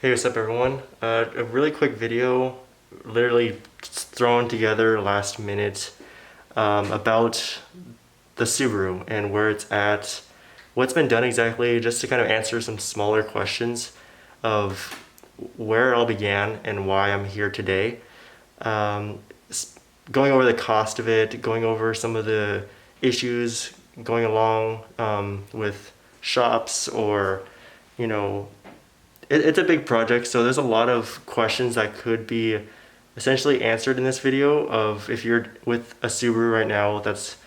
Hey, what's up everyone? A really quick video, literally thrown together last minute, about the Subaru and where it's at, what's been done exactly, just to kind of answer some smaller questions of where it all began and why I'm here today. Um, Going over the cost of it, going over some of the issues going along with shops or, you know, it's a big project, so there's a lot of questions that could be essentially answered in this video of if you're with a Subaru right now that's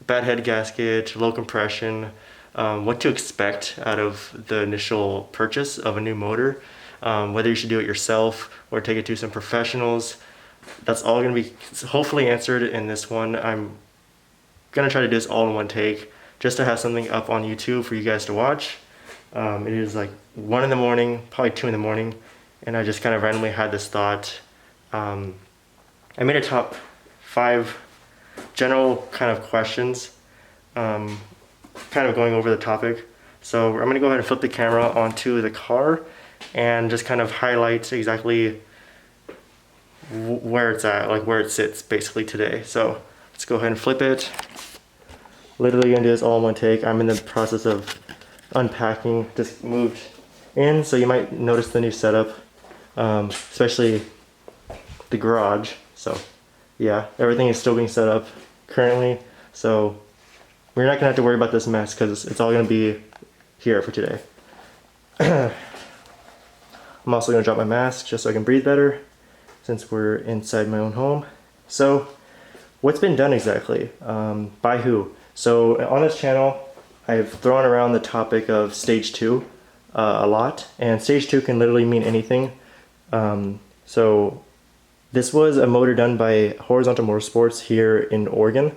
bad head gasket, low compression, what to expect out of the initial purchase of a new motor, whether you should do it yourself or take it to some professionals. That's all going to be hopefully answered in this one. I'm going to try to do this all in one take just to have something up on YouTube for you guys to watch. It is like 1 in the morning, probably 2 in the morning, and I just kind of randomly had this thought. I made a top 5 general kind of questions, kind of going over the topic. So I'm going to go ahead and flip the camera onto the car and just kind of highlight exactly where it's at, like where it sits basically today. So let's go ahead and flip it. Literally gonna do this all in one take. I'm in the process of unpacking, just moved in, so you might notice the new setup, especially the garage. So yeah, everything is still being set up currently, so we're not gonna have to worry about this mess because it's all gonna be here for today. I'm also gonna drop my mask just so I can breathe better since we're inside my own home. So what's been done exactly? By who? So on this channel, I've thrown around the topic of stage 2 a lot, and stage 2 can literally mean anything. So this was a motor done by Horizontal Motorsports here in Oregon.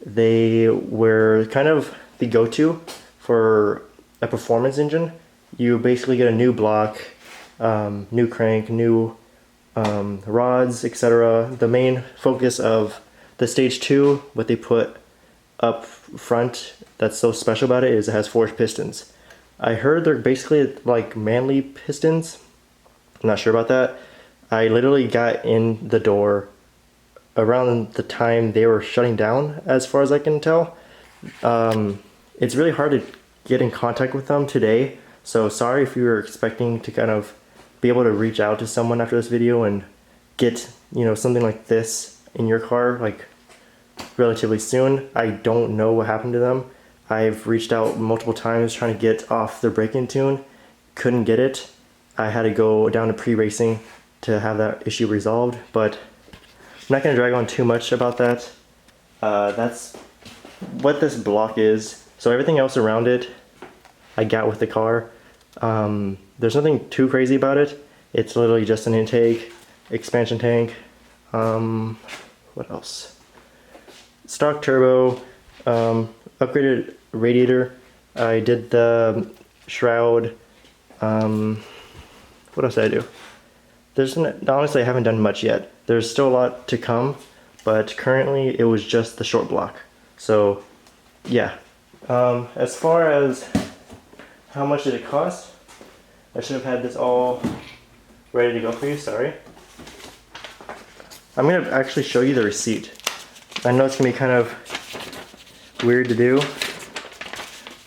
They were kind of the go-to for a performance engine. You basically get a new block, new crank, new rods, etc. The main focus of the stage 2, what they put up front that's so special about it is it has forged pistons. I heard they're basically like manly pistons. I'm not sure about that. I literally got in the door around the time they were shutting down, as far as I can tell. It's really hard to get in contact with them today, so sorry if you were expecting to kind of be able to reach out to someone after this video and get, you know, something like this in your car like relatively soon. I don't know what happened to them. I've reached out multiple times trying to get off their break-in tune, couldn't get it. I had to go down to pre-racing to have that issue resolved, but I'm not going to drag on too much about that. That's what this block is. So everything else around it I got with the car. There's nothing too crazy about it. It's literally just an intake, expansion tank, what else? Stock turbo, upgraded radiator. I did the shroud. What else did I do? Honestly, I haven't done much yet. There's still a lot to come, but currently it was just the short block. So yeah. As far as how much did it cost? I should have had this all ready to go for you, sorry. I'm gonna actually show you the receipt. I know it's gonna be kind of weird to do,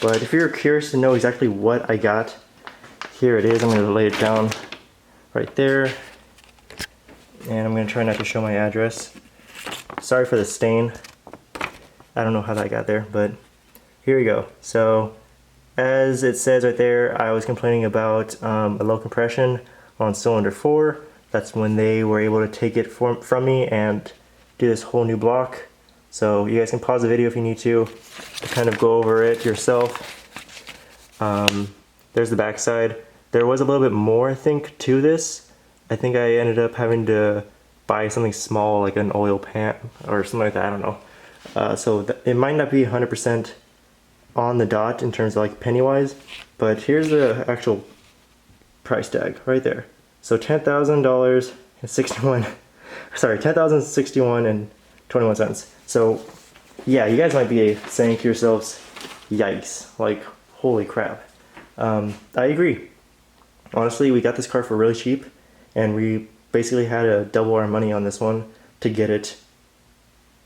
but if you're curious to know exactly what I got, here it is. I'm gonna lay it down right there, and I'm gonna try not to show my address. Sorry for the stain. I don't know how that got there, but here we go. So as it says right there, I was complaining about a low compression on cylinder 4. That's when they were able to take it from me and do this whole new block. So you guys can pause the video if you need to kind of go over it yourself. There's the back side. There was a little bit more, I think, to this. I think I ended up having to buy something small like an oil pan or something like that, I don't know. So it might not be 100% on the dot in terms of like penny wise, but here's the actual price tag right there. So $10,000 and 61, sorry, $10,061 and 21 cents. So yeah, you guys might be saying to yourselves, yikes, like holy crap. I agree. honestly, we got this car for really cheap, and we basically had to double our money on this one to get it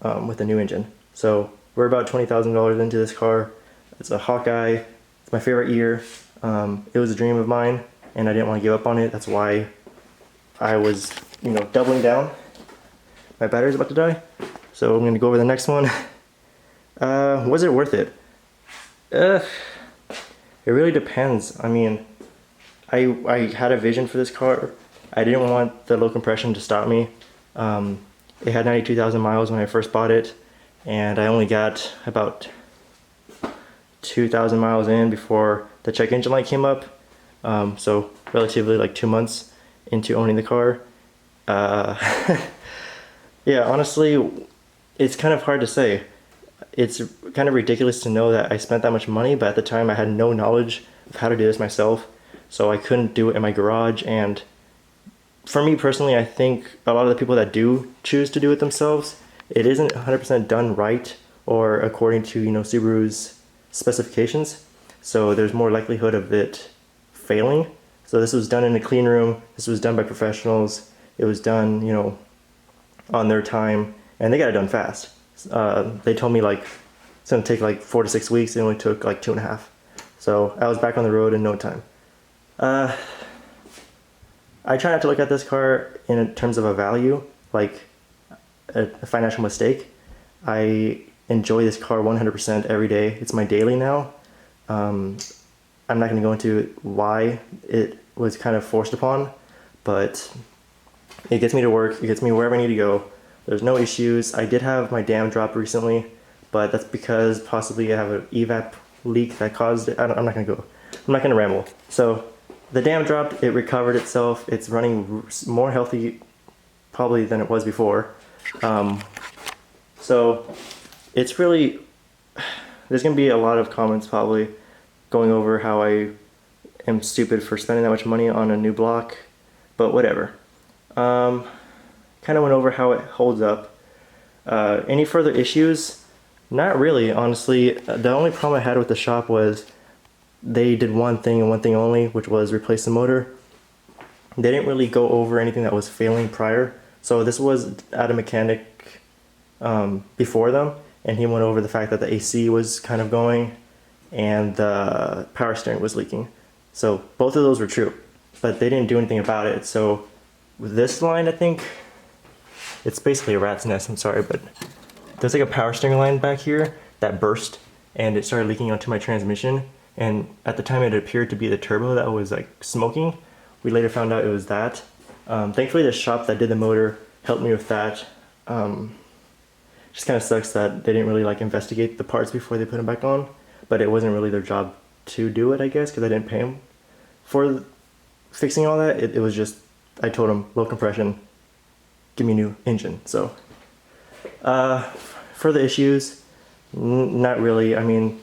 with a new engine. So we're about $20,000 into this car. It's a Hawkeye. It's my favorite year. It was a dream of mine, and I didn't want to give up on it. That's why I was, doubling down. My battery's about to die, so I'm gonna go over the next one. Was it worth it? It really depends. I mean, I had a vision for this car. I didn't want the low compression to stop me. It had 92,000 miles when I first bought it, and I only got about 2,000 miles in before the check engine light came up. So relatively like 2 months into owning the car. Yeah, honestly, it's kind of hard to say. It's kind of ridiculous to know that I spent that much money, but at the time I had no knowledge of how to do this myself, so I couldn't do it in my garage. And for me personally, I think a lot of the people that do choose to do it themselves, it isn't 100% done right or according to, Subaru's specifications. So there's more likelihood of it failing. So this was done in a clean room. This was done by professionals. It was done, on their time, and they got it done fast. They told me it's gonna take 4 to 6 weeks. It only took 2.5. So I was back on the road in no time. I try not to look at this car in terms of a value, like a financial mistake. I enjoy this car 100% every day. It's my daily now. I'm not going to go into why it was kind of forced upon, but it gets me to work. It gets me wherever I need to go. There's no issues. I did have my dam drop recently, but that's because possibly I have an evap leak that caused it. I'm not going to ramble. So the dam dropped, it recovered itself. It's running more healthy probably than it was before. So it's really, there's going to be a lot of comments probably going over how I am stupid for spending that much money on a new block, but whatever. Kind of went over how it holds up. Any further issues? Not really, honestly. The only problem I had with the shop was they did one thing and one thing only, which was replace the motor. They didn't really go over anything that was failing prior. So this was at a mechanic before them, and he went over the fact that the AC was kind of going and the power steering was leaking. So both of those were true, but they didn't do anything about it. So with this line, I think it's basically a rat's nest, I'm sorry, but there's a power steering line back here that burst and it started leaking onto my transmission. And at the time it appeared to be the turbo that was smoking. We later found out it was that. Thankfully the shop that did the motor helped me with that. Just kind of sucks that they didn't really investigate the parts before they put them back on, but it wasn't really their job to do it, I guess, because I didn't pay them for fixing all that. It was just, I told them low compression, give me a new engine. So for the issues, not really. I mean,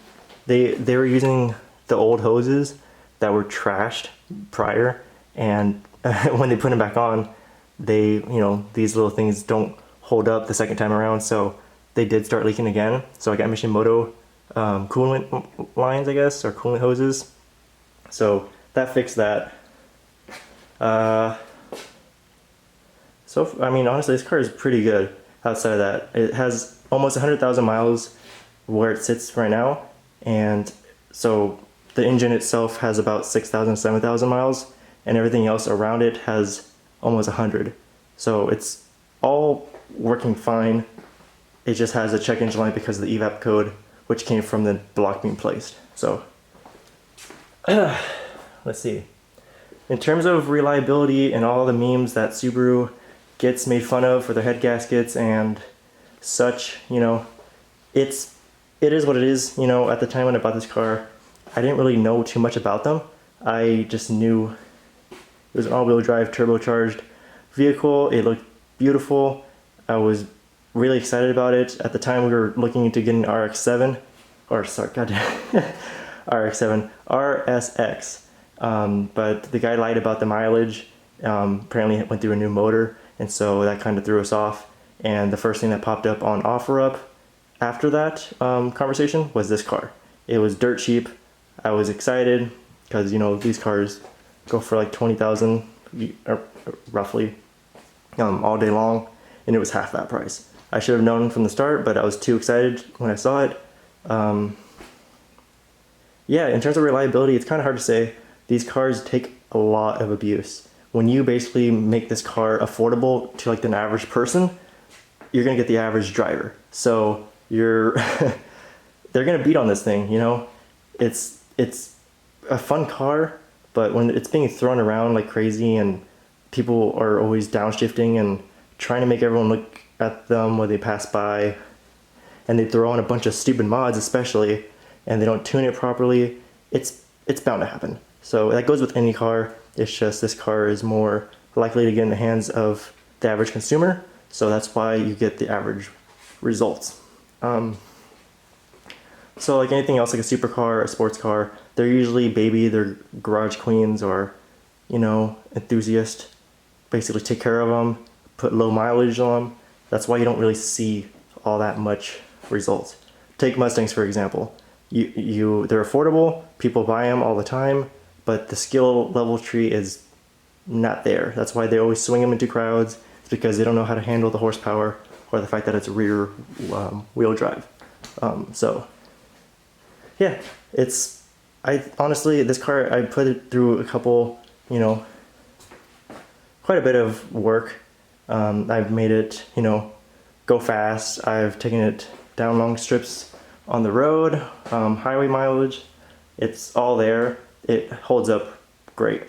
they were using the old hoses that were trashed prior, and when they put them back on, they, these little things don't hold up the second time around, so they did start leaking again. So I got Mishimoto coolant lines, I guess, or coolant hoses. So that fixed that. So I mean, honestly, this car is pretty good. Outside of that, it has almost 100,000 miles where it sits right now, and so the engine itself has about 6,000, 7,000 miles, and everything else around it has almost 100. So it's all working fine. It just has a check engine light because of the evap code, which came from the block being placed. So let's see. In terms of reliability and all the memes that Subaru gets made fun of for their head gaskets and such, it is what it is. At the time when I bought this car, I didn't really know too much about them. I just knew it was an all-wheel drive turbocharged vehicle. It looked beautiful. I was really excited about it. At the time we were looking into getting RX-7, or sorry, goddamn, RX-7, RSX. But the guy lied about the mileage. Apparently it went through a new motor, and so that kind of threw us off. And the first thing that popped up on OfferUp after that conversation was this car. It was dirt cheap. I was excited because these cars go for like 20,000 roughly all day long, and it was half that price. I should have known from the start, but I was too excited when I saw it. Yeah, in terms of reliability, it's kind of hard to say. These cars take a lot of abuse. When you basically make this car affordable to like an average person, you're gonna get the average driver. So you're they're gonna beat on this thing, you know? It's a fun car, but when it's being thrown around like crazy and people are always downshifting and trying to make everyone look at them when they pass by, and they throw on a bunch of stupid mods especially, and they don't tune it properly, it's bound to happen. So that goes with any car. It's just this car is more likely to get in the hands of the average consumer, so that's why you get the average results. So like anything else, like a supercar, a sports car, they're usually they're garage queens or, you know, enthusiasts. Basically take care of them, put low mileage on them. That's why you don't really see all that much results. Take Mustangs for example. They're affordable, people buy them all the time, but the skill level tree is not there. That's why they always swing them into crowds. It's because they don't know how to handle the horsepower or the fact that it's rear wheel drive. So yeah, honestly, this car, I put it through a couple, you know, quite a bit of work. I've made it, you know, go fast. I've taken it down long strips on the road, highway mileage. It's all there. It holds up great,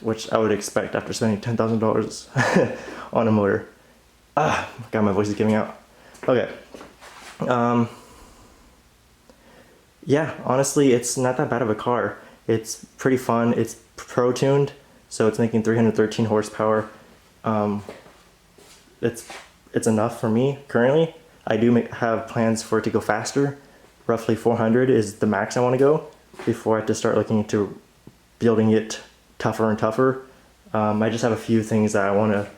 which I would expect after spending $10,000 on a motor. God, my voice is giving out. Okay. Yeah, honestly, it's not that bad of a car. It's pretty fun. It's pro-tuned, so it's making 313 horsepower. It's enough for me currently. I do have plans for it to go faster. Roughly 400 is the max I want to go before I have to start looking into building it tougher and tougher. I just have a few things that I want to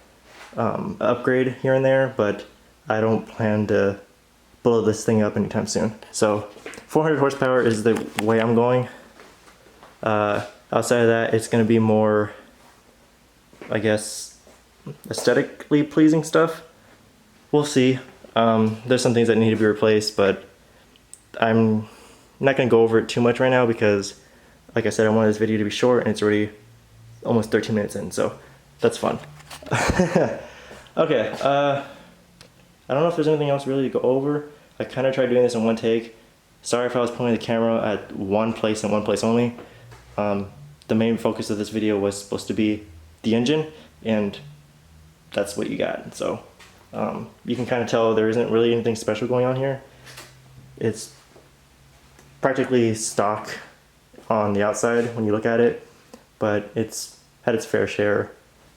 upgrade here and there, but I don't plan to blow this thing up anytime soon. So 400 horsepower is the way I'm going. Outside of that, it's going to be more, I guess, aesthetically pleasing stuff. We'll see. There's some things that need to be replaced, but I'm not going to go over it too much right now because, like I said, I wanted this video to be short and it's already almost 13 minutes in, so that's fun. Okay, I don't know if there's anything else really to go over. I kind of tried doing this in one take. Sorry if I was pointing the camera at one place and one place only. The main focus of this video was supposed to be the engine, and that's what you got. So you can kind of tell there isn't really anything special going on here. It's practically stock on the outside when you look at it, but it's had its fair share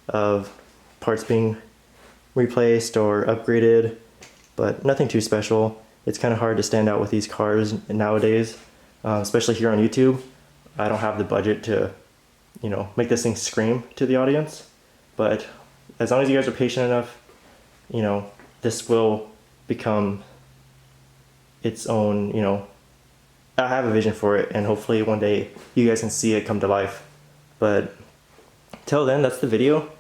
of parts being replaced or upgraded, but nothing too special. It's kind of hard to stand out with these cars nowadays, especially here on YouTube. I don't have the budget to, you know, make this thing scream to the audience, but as long as you guys are patient enough, you know, this will become its own, you know, I have a vision for it, and hopefully one day you guys can see it come to life. But till then, that's the video.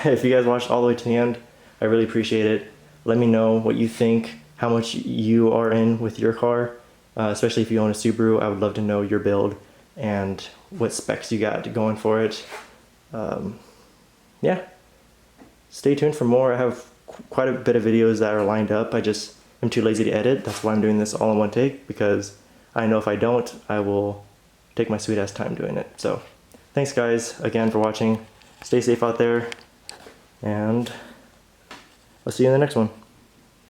If you guys watched all the way to the end, I really appreciate it. Let me know what you think, how much you are in with your car, especially if you own a Subaru. I would love to know your build and what specs you got going for it. Yeah, stay tuned for more. I have quite a bit of videos that are lined up. I'm too lazy to edit. That's why I'm doing this all in one take, because I know if I don't, I will take my sweet ass time doing it. So thanks guys again for watching. Stay safe out there, and I'll see you in the next one.